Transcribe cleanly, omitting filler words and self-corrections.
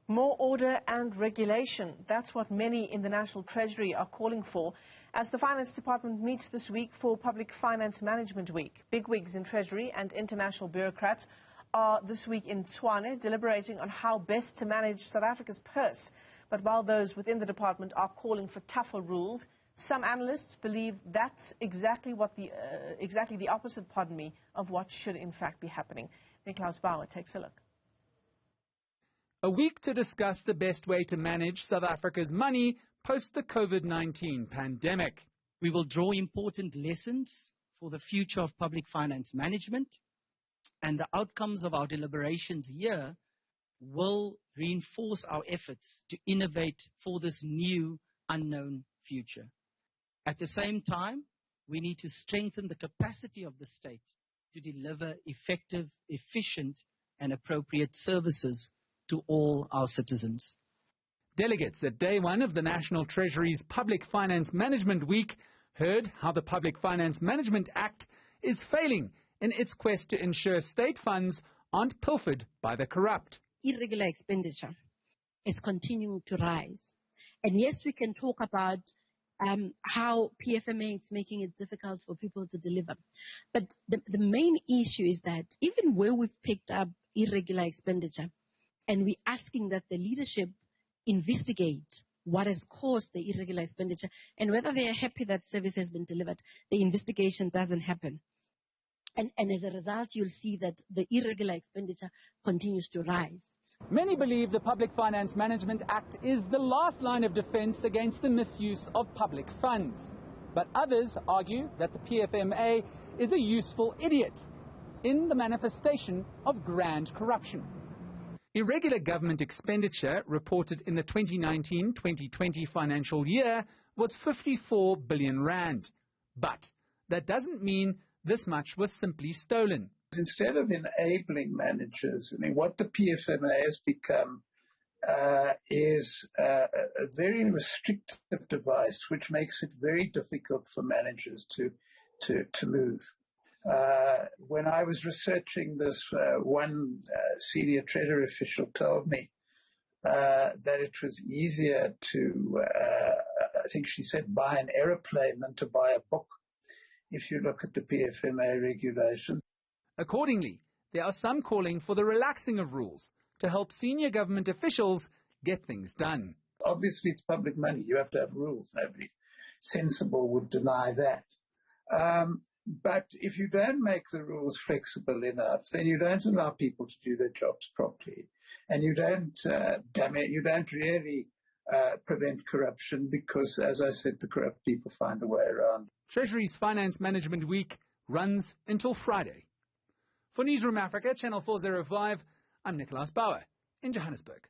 More order and regulation. That's what many in the National Treasury are calling for as the Finance Department meets this week for Public Finance Management Week. Bigwigs in Treasury and international bureaucrats are this week in Tshwane deliberating on how best to manage South Africa's purse. But while those within the department are calling for tougher rules, some analysts believe that's exactly the opposite, of what should in fact be happening. Nickolaus Bauer takes a look. A week to discuss the best way to manage South Africa's money post the COVID-19 pandemic. We will draw important lessons for the future of public finance management, and the outcomes of our deliberations here will reinforce our efforts to innovate for this new unknown future. At the same time, we need to strengthen the capacity of the state to deliver effective, efficient, and appropriate services to all our citizens. Delegates at day one of the National Treasury's Public Finance Management Week heard how the Public Finance Management Act is failing in its quest to ensure state funds aren't pilfered by the corrupt. Irregular expenditure is continuing to rise. And yes, we can talk about how PFMA is making it difficult for people to deliver. But the main issue is that even where we've picked up irregular expenditure, and we're asking that the leadership investigate what has caused the irregular expenditure and whether they are happy that service has been delivered, the investigation doesn't happen. And as a result, you'll see that the irregular expenditure continues to rise. Many believe the Public Finance Management Act is the last line of defense against the misuse of public funds. But others argue that the PFMA is a useful idiot in the manifestation of grand corruption. Irregular government expenditure reported in the 2019-2020 financial year was 54 billion rand. But that doesn't mean this much was simply stolen. Instead of enabling managers, what the PFMA has become is a very restrictive device which makes it very difficult for managers to move. When I was researching this, one senior treasury official told me that it was easier to, I think she said, buy an aeroplane than to buy a book, if you look at the PFMA regulations. Accordingly, there are some calling for the relaxing of rules to help senior government officials get things done. Obviously, it's public money. You have to have rules. Nobody sensible would deny that. But if you don't make the rules flexible enough, then you don't allow people to do their jobs properly, and you don't really prevent corruption because, as I said, the corrupt people find a way around. Treasury's Finance Management Week runs until Friday. For Newzroom Afrika, Channel 405, I'm Nickolaus Bauer in Johannesburg.